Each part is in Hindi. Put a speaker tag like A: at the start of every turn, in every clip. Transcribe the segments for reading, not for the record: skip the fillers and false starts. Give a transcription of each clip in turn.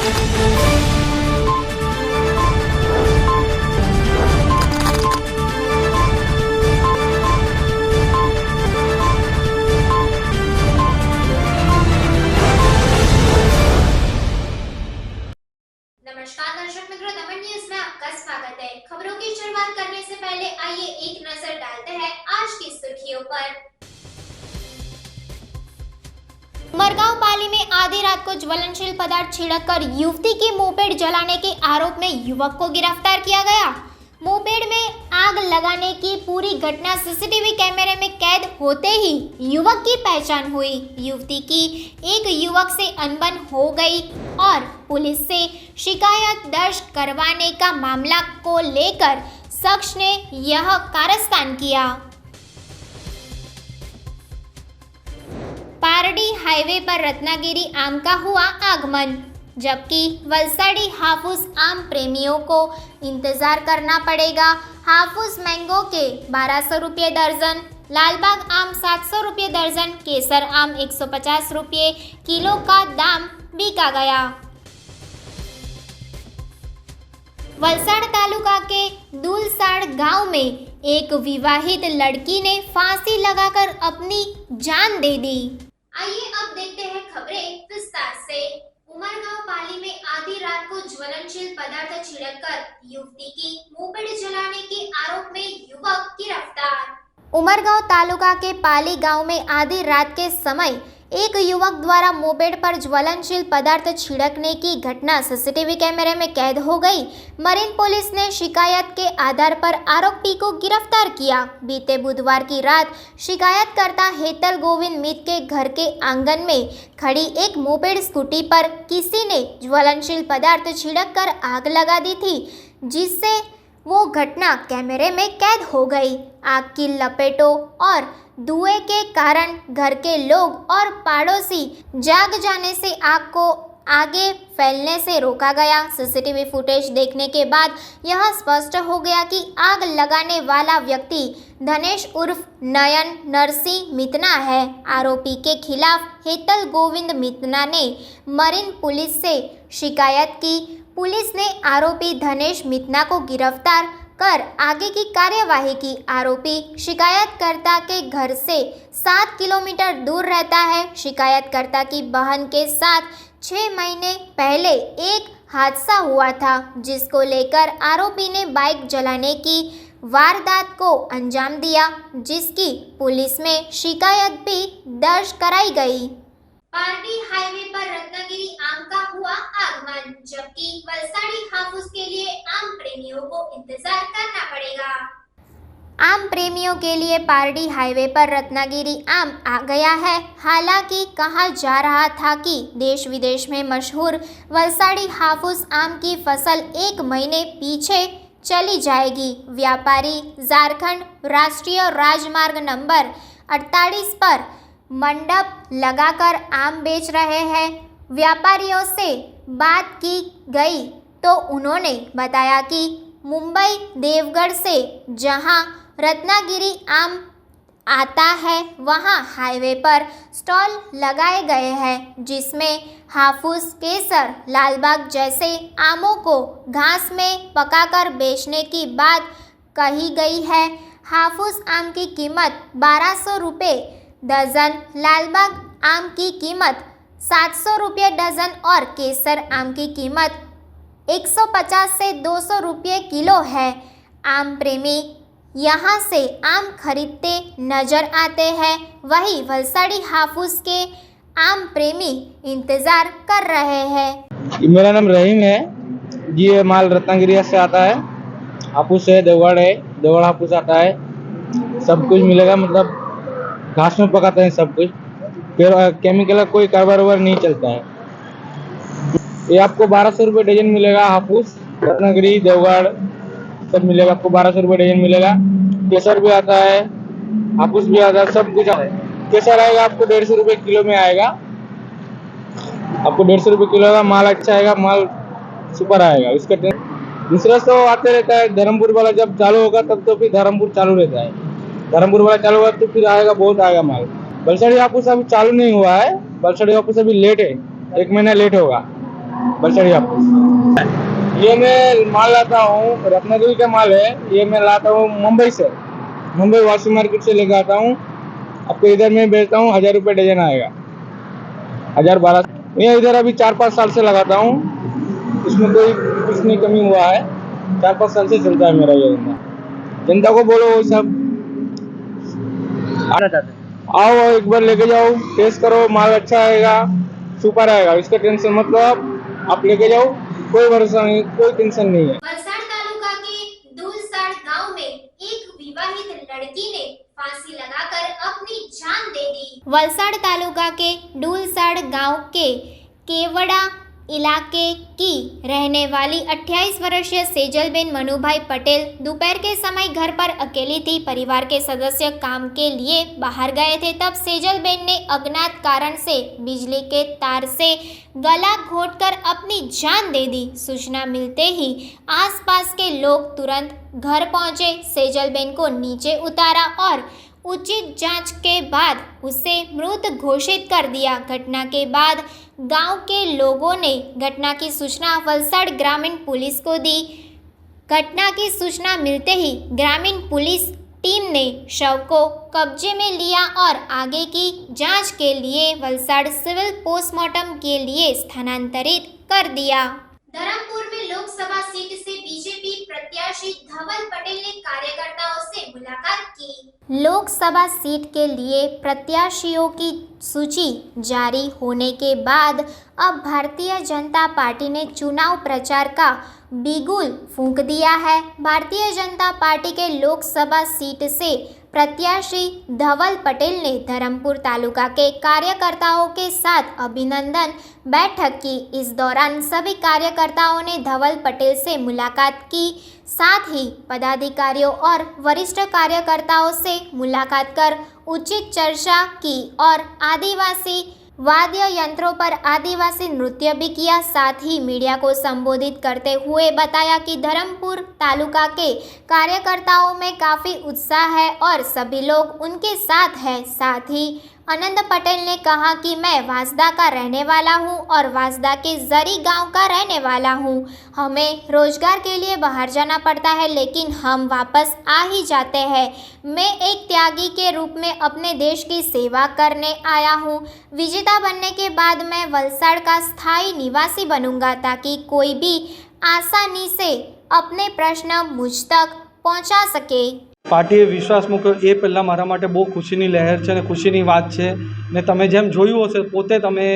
A: नमस्कार दर्शक मित्रों, दमन न्यूज में आपका स्वागत है। खबरों की शुरुआत करने से पहले आइए एक नजर डालते हैं आज की सुर्खियों पर। उमरगांव पाली में आधी रात को ज्वलनशील पदार्थ छिड़ककर युवती की मोपेड जलाने के आरोप में युवक को गिरफ्तार किया गया। मोपेड में आग लगाने की पूरी घटना सीसीटीवी कैमरे में कैद होते ही युवक की पहचान हुई। युवती की एक युवक से अनबन हो गई और पुलिस से शिकायत दर्ज करवाने का मामला को लेकर शख्स ने यह कारस्तान किया। पारडी हाईवे पर रत्नागिरी आम का हुआ आगमन, जबकि वलसाड़ी हाफूस आम प्रेमियों को इंतजार करना पड़ेगा। हाफूस मैंगो के 1200 रुपये दर्जन, लालबाग आम 700 रुपये दर्जन, केसर आम 150 रुपये किलो का दाम बिका गया। वलसाड़ तालुका के दुलसाड़ गांव में एक विवाहित लड़की ने फांसी लगाकर अपनी जान दे दी। आइए अब देखते हैं खबरें विस्तार से। उमरगांव पाली में आधी रात को ज्वलनशील पदार्थ छिड़ककर युवती की मोपेड जलाने के आरोप में युवक गिरफ्तार। उमरगांव तालुका के पाली गांव में आधी रात के समय एक युवक द्वारा मोपेड पर ज्वलनशील पदार्थ छिड़कने की घटना सीसीटीवी कैमरे में कैद हो गई। मरीन पुलिस ने शिकायत के आधार पर आरोपी को गिरफ्तार किया। बीते बुधवार की रात शिकायतकर्ता हेतल गोविंद मित के घर के आंगन में खड़ी एक मोपेड स्कूटी पर किसी ने ज्वलनशील पदार्थ छिड़ककर आग लगा दी थी, जिससे वो घटना कैमरे में कैद हो गई। आग की लपेटों और धुएं के कारण घर के लोग और पड़ोसी जाग जाने से आग को आगे फैलने से रोका गया। सीसीटीवी फुटेज देखने के बाद यह स्पष्ट हो गया कि आग लगाने वाला व्यक्ति धनेश उर्फ नयन नरसिंह मितना है। आरोपी के खिलाफ हेतल गोविंद मितना ने मरीन पुलिस से शिकायत की। पुलिस ने आरोपी धनेश मितना को गिरफ्तार कर आगे की कार्यवाही की। आरोपी शिकायतकर्ता के घर से 7 किलोमीटर दूर रहता है। शिकायतकर्ता की बहन के साथ 6 महीने पहले एक हादसा हुआ था, जिसको लेकर आरोपी ने बाइक जलाने की वारदात को अंजाम दिया, जिसकी पुलिस में शिकायत भी दर्ज कराई गई। पारडी हाईवे पर रत्नागिरी आम का हुआ आगमन, जबकि वलसाड़ी हाफूस के लिए आम प्रेमियों को इंतजार करना पड़ेगा। आम प्रेमियों के लिए पारडी हाईवे पर रत्नागिरी आम आ गया है। हालांकि कहा जा रहा था कि देश विदेश में मशहूर वलसाड़ी हाफूस आम की फसल 1 महीने पीछे चली जाएगी। व्यापारी झारखंड राष्ट्रीय राजमार्ग नंबर 48 पर मंडप लगाकर आम बेच रहे हैं। व्यापारियों से बात की गई तो उन्होंने बताया कि मुंबई देवगढ़ से जहां रत्नागिरी आम आता है, वहां हाईवे पर स्टॉल लगाए गए हैं, जिसमें हाफूस, केसर, लालबाग जैसे आमों को घास में पकाकर बेचने की बात कही गई है। हाफूस आम की कीमत 1200 रुपये दर्जन, लालबाग आम की कीमत 700 रुपये दर्जन और केसर आम की कीमत 150 से 200 रुपये किलो है। आम प्रेमी यहाँ से आम खरीदते नजर आते हैं, वही वलसाड़ी हाफूस के आम प्रेमी इंतजार कर रहे हैं।
B: मेरा नाम रहीम है जी। ये माल रत्नागिरी से आता है, हाफूस है, देवगढ़ हाफूस आता है। सब कुछ मिलेगा, मतलब घास में पकाते हैं सब कुछ, फिर केमिकल का कोई कारोबार नहीं चलता है। ये आपको 1200 रुपये डजन मिलेगा। हाफूस, रत्नागिरी, देवगढ़ सब मिलेगा, आपको 1200 रुपये डजन मिलेगा। केसर भी आता है, हाफूस भी आता है, सब कुछ आता है। केसर आएगा आपको 150 रुपये किलो में आएगा, आपको 150 रुपये किलो का माल अच्छा आएगा, माल सुपर आएगा। इसका दूसरा तो आते रहता है। धर्मपुर वाला जब चालू होगा तब तो फिर धर्मपुर चालू रहता है। धर्मपुर वाला चालू हुआ तो फिर आएगा, बहुत आएगा माल। वलसाड़ी हाफूस अभी चालू नहीं हुआ है, वलसाड़ी हाफूस अभी लेट है, 1 महीना लेट होगा। बलसाड़ी ऑफिस। ये मैं माल लाता हूँ, रत्नागिरी का माल है। ये मैं लाता हूँ मुंबई से, मुंबई वाशी मार्केट से लेकर आता हूँ। आपको इधर मैं बेचता हूँ 1000 रुपये डजन आएगा, 1000-1200। मैं इधर अभी 4-5 साल से लगाता हूँ, इसमें कोई कुछ नहीं कमी हुआ है। 4-5 साल से चलता है मेरा ये धंधा। जनता को बोलो वो सब आओ, एक बार लेके जाओ, टेस्ट करो, माल अच्छा आएगा, सुपर आएगा, इसका टेंशन मत लो। आप लेके जाओ, कोई भरोसा नहीं, कोई टेंशन नहीं है।
A: वलसाड तालुका के दूलसाड़ गांव में एक विवाहित लड़की ने फांसी लगाकर अपनी जान दे दी। वलसाड़ तालुका के दूलसाड़ गांव के केवड़ा इलाके की रहने वाली 28 वर्षीय सेजलबेन मनुभाई पटेल दोपहर के समय घर पर अकेली थी। परिवार के सदस्य काम के लिए बाहर गए थे, तब सेजलबेन ने अज्ञात कारण से बिजली के तार से गला घोंटकर अपनी जान दे दी। सूचना मिलते ही आसपास के लोग तुरंत घर पहुंचे, सेजलबेन को नीचे उतारा और उचित जांच के बाद उसे मृत घोषित कर दिया। घटना के बाद गांव के लोगों ने घटना की सूचना वलसाड़ ग्रामीण पुलिस को दी। घटना की सूचना मिलते ही ग्रामीण पुलिस टीम ने शव को कब्जे में लिया और आगे की जांच के लिए वलसाड़ सिविल पोस्टमार्टम के लिए स्थानांतरित कर दिया। धर्मपुर में लोकसभा सीट से बीजेपी प्रत्याशी धवल पटेल ने कार्यकर्ताओं से मुलाकात की। लोकसभा सीट के लिए प्रत्याशियों की सूची जारी होने के बाद अब भारतीय जनता पार्टी ने चुनाव प्रचार का बिगुल फूंक दिया है। भारतीय जनता पार्टी के लोकसभा सीट से प्रत्याशी धवल पटेल ने धर्मपुर तालुका के कार्यकर्ताओं के साथ अभिनंदन बैठक की। इस दौरान सभी कार्यकर्ताओं ने धवल पटेल से मुलाकात की, साथ ही पदाधिकारियों और वरिष्ठ कार्यकर्ताओं से मुलाकात कर उचित चर्चा की और आदिवासी वाद्य यंत्रों पर आदिवासी नृत्य भी किया। साथ ही मीडिया को संबोधित करते हुए बताया कि धर्मपुर तालुका के कार्यकर्ताओं में काफ़ी उत्साह है और सभी लोग उनके साथ हैं। साथ ही आनंद पटेल ने कहा कि मैं वासदा का रहने वाला हूं और वासदा के जरी गांव का रहने वाला हूं। हमें रोजगार के लिए बाहर जाना पड़ता है, लेकिन हम वापस आ ही जाते हैं। मैं एक त्यागी के रूप में अपने देश की सेवा करने आया हूं। विजेता बनने के बाद मैं वलसाड़ का स्थायी निवासी बनूंगा, ताकि कोई भी आसानी से अपने प्रश्न मुझ तक पहुंचा सके।
C: પાર્ટીએ વિશ્વાસ મૂક્યો એ પહેલાં મારા માટે બહુ ખુશીની લહેર છે અને ખુશીની વાત છે ને તમે જેમ જોયું હશે પોતે તમે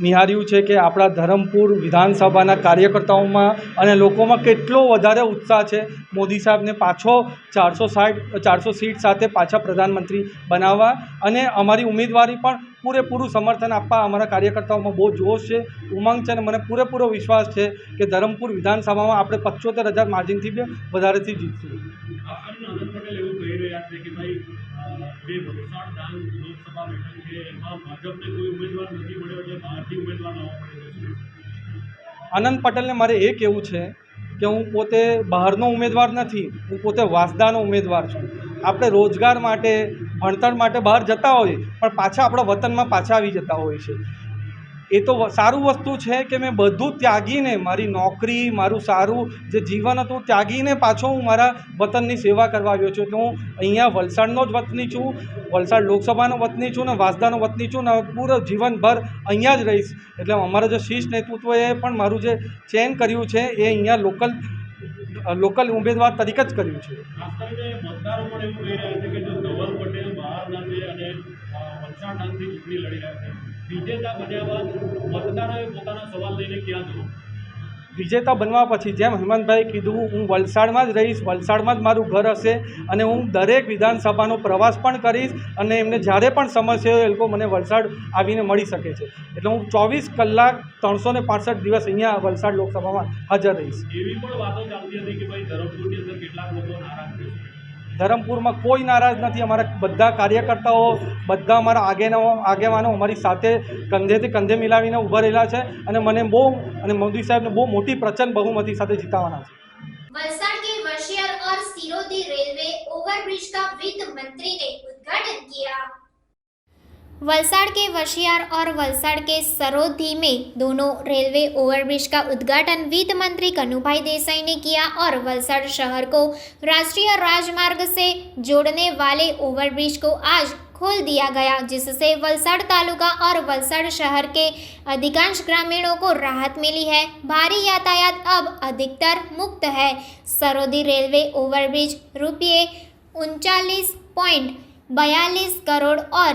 C: નિહાળ્યું છે કે આપણા ધરમપુર વિધાનસભાના કાર્યકર્તાઓમાં અને લોકોમાં કેટલો વધારે ઉત્સાહ છે મોદી સાહેબને પાછો 400 સીટ સાથે પાછા પ્રધાનમંત્રી બનાવવા અને અમારી ઉમેદવારી પણ પૂરેપૂરું સમર્થન આપવા અમારા કાર્યકર્તાઓમાં બહુ જોશ છે, ઉમંગ છે અને મને પૂરેપૂરો વિશ્વાસ છે કે ધરમપુર વિધાનસભામાં આપણે 75,000 માર્જિનથી બી વધારેથી જીતશું।
D: આનંદ પટેલ એવું કહી રહ્યા છે કે ભાઈ જે વલસાડ ડાંગ લોકસભા બેઠક છે એમાં ભાજપને કોઈ ઉમેદવાર નથી મળ્યો એટલે બહારથી ઉમેદવાર લાવવા પડે છે।
C: આનંદ પટેલને મારે એ કહેવું છે કે હું પોતે બહારનો ઉમેદવાર નથી, હું પોતે વાસદાનો ઉમેદવાર છું। આપણે રોજગાર માટે ભણતર માટે બહાર જતા હોઈએ પણ પાછા આપણા વતનમાં પાછા આવી જતા હોય છે। એ તો સારું વસ્તુ છે કે મેં બધું ત્યાગીને મારી નોકરી મારું સારું જે જીવન હતું ત્યાગીને પાછો હું મારા વતનની સેવા કરવા આવ્યો છું। એટલે હું અહીંયા વલસાડનો જ વતની છું, વલસાડ લોકસભાનો વતની છું ને વાસદાનો વતની છું ને પૂરો જીવનભર અહીંયા જ રહીશ। એટલે અમારો જે શીર્ષ નેતૃત્વએ પણ મારું જે ચયન કર્યું છે એ અહીંયા લોકલ ઉમેદવાર તરીકે જ કર્યું છે।
D: ખાસ કરીને મતદારો પણ એવું કહી રહ્યા છે કે જો ધવલ પટેલ બહારના છે અને વલસાડ ડાંગથી ચૂંટણી લડી રહ્યા છે, વિજેતા બન્યા બાદ મતદારોએ પોતાના સવાલ લઈને ક્યાં જવું?
C: વિજેતા બનવા પછી જેમ હેમંતભાઈ કીધું હું વલસાડમાં જ રહીશ, વલસાડમાં જ મારું ઘર હશે અને હું દરેક વિધાનસભાનો પ્રવાસ પણ કરીશ અને એમને જ્યારે પણ સમસ્યા હોય એ લોકો મને વલસાડ આવીને મળી શકે છે। એટલે હું 24 કલાક 365 દિવસ અહીંયા વલસાડ લોકસભામાં હાજર રહીશ।
D: એવી પણ વાતો ચાલતી હતી કે ભાઈ ધરમપુરની અંદર કેટલાક લોકો નારાજ છે।
C: ધરમપુરમાં કોઈ નારાજ નથી। અમારા બધા કાર્યકર્તાઓ બધા અમારા આગેવાનો અમારી સાથે કંધેથી કંધે મિલાવીને ઊભા રહેલા છે અને મને બહુ અને મોદી સાહેબને બહુ મોટી પ્રચંડ બહુમતી સાથે જીતાવાના છે।
A: वलसाड़ के वशियर और सिरोदी रेलवे ओवरब्रिज का वित्त मंत्री ने उद्घाटन किया। वलसाड़ के वशियार और वलसाड़ के सरोधी में दोनों रेलवे ओवरब्रिज का उद्घाटन वित्त मंत्री कनुभाई देसाई ने किया और वलसाड़ शहर को राष्ट्रीय राजमार्ग से जोड़ने वाले ओवरब्रिज को आज खोल दिया गया, जिससे वलसाड़ तालुका और वलसाड़ शहर के अधिकांश ग्रामीणों को राहत मिली है। भारी यातायात अब अधिकतर मुक्त है। सरोदी रेलवे ओवरब्रिज रुपये 39.42 करोड़ और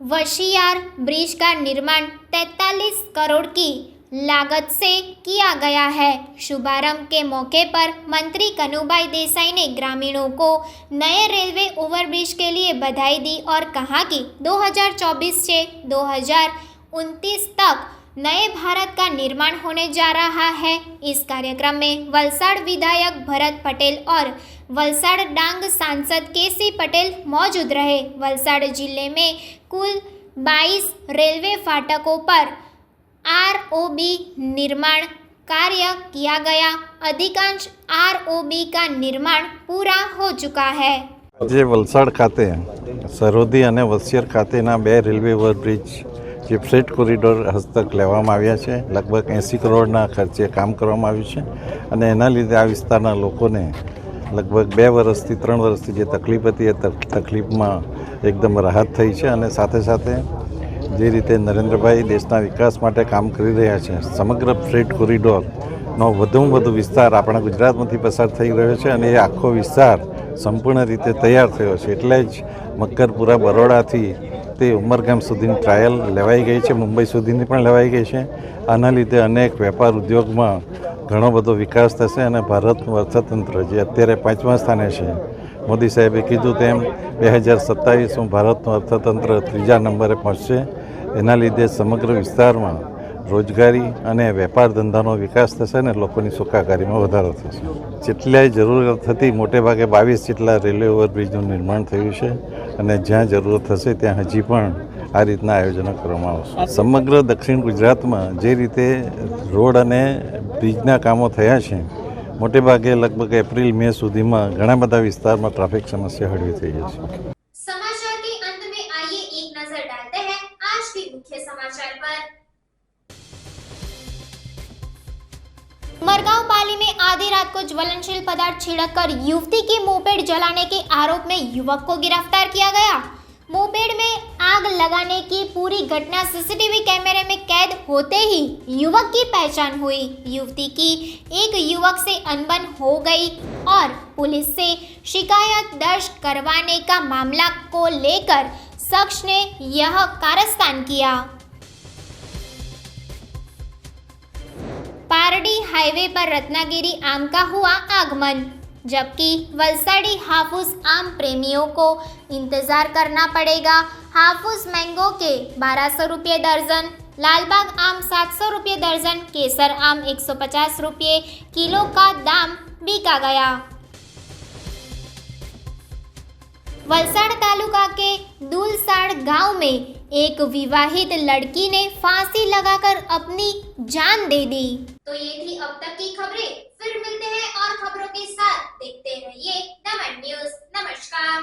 A: वशियार ब्रिज का निर्माण 43 करोड़ की लागत से किया गया है। शुभारंभ के मौके पर मंत्री कनुभाई देसाई ने ग्रामीणों को नए रेलवे ओवरब्रिज के लिए बधाई दी और कहा कि 2024 से 2029 तक नए भारत का निर्माण होने जा रहा है। इस कार्यक्रम में वलसाड़ विधायक भरत पटेल और वलसाड़ डांग सांसद केसी पटेल मौजूद रहे। वलसाड़ जिले में कुल 22 रेलवे फाटकों पर आरओबी निर्माण कार्य किया गया। अधिकांश आरओबी का निर्माण पूरा हो चुका है।
E: જે વલસાડ ખાતે સરોદી અને વસિયર ખાતેના બે રેલવે ઓવરબ્રિજ જે ફ્રેટ કોરિડોર હસ્તક લેવામાં આવ્યા છે, લગભગ 80 કરોડના ખર્ચે કામ કરવામાં આવ્યું છે અને એના લીધે આ વિસ્તારના લોકોને લગભગ 2 વર્ષથી 3 વર્ષથી જે તકલીફ હતી એ તકલીફમાં એકદમ રાહત થઈ છે અને સાથે સાથે જે રીતે નરેન્દ્રભાઈ દેશના વિકાસ માટે કામ કરી રહ્યા છે, સમગ્ર ફ્રેટ કોરિડોરનો વધુમાં વધુ વિસ્તાર આપણા ગુજરાતમાંથી પસાર થઈ રહ્યો છે અને એ આખો વિસ્તાર સંપૂર્ણ રીતે તૈયાર થયો છે। એટલે જ મક્કરપુરા બરોડાથી તે ઉમરગામ સુધીની ટ્રાયલ લેવાઈ ગઈ છે, મુંબઈ સુધીની પણ લેવાઈ ગઈ છે। આના લીધે અનેક વેપાર ઉદ્યોગમાં ઘણો બધો વિકાસ થશે અને ભારતનું અર્થતંત્ર જે અત્યારે 5મા સ્થાને છે, મોદી સાહેબે કીધું તેમ 2027માં ભારતનું અર્થતંત્ર 3જા નંબરે પહોંચશે। એના લીધે સમગ્ર વિસ્તારમાં રોજગારી અને વેપાર ધંધાનો વિકાસ થશે અને લોકોની સુખાકારીમાં વધારો થશે। જેટલાય જરૂરત હતી મોટે ભાગે 22 જેટલા રેલવે ઓવરબ્રિજનું નિર્માણ થયું છે અને જ્યાં જરૂરત હશે ત્યાં હજી પણ આ રીતના આયોજનો કરવામાં આવશે। સમગ્ર દક્ષિણ ગુજરાતમાં જે રીતે રોડ અને બ્રિજના કામો થયા છે, મોટે ભાગે લગભગ એપ્રિલ મે સુધીમાં ઘણા બધા વિસ્તારમાં ટ્રાફિક સમસ્યા હળવી થઈ જશે।
A: समाचार के अंत में आइए एक नजर डालते हैं आज के मुख्य समाचार पर। मरगांव पाली में आधी रात को ज्वलनशील पदार्थ छिड़ककर युवती की मोपेड जलाने के आरोप में युवक को गिरफ्तार किया गया। मोपेड में आग लगाने की पूरी घटना सीसीटीवी कैमरे में कैद होते ही युवक की पहचान हुई। युवती की एक युवक से अनबन हो गई और पुलिस से शिकायत दर्ज करवाने का मामला को लेकर शख्स ने यह कारस्तान किया। पारडी हाईवे पर रत्नागिरी आम का हुआ आगमन, जबकि वलसाड़ी हाफूस आम प्रेमियों को इंतजार करना पड़ेगा। हाफूस मैंगो के 1200 रुपये दर्जन, लालबाग आम 700 रुपये दर्जन, केसर आम 150 रुपये किलो का दाम बिका गया। वलसाड़ तालुका के दुलसाड़ गांव में एक विवाहित लड़की ने फांसी लगाकर अपनी जान दे दी। तो ये थी अब तक की खबरें। फिर मिलते हैं और खबरों के साथ। देखते रहिए दमन न्यूज। नमस्कार।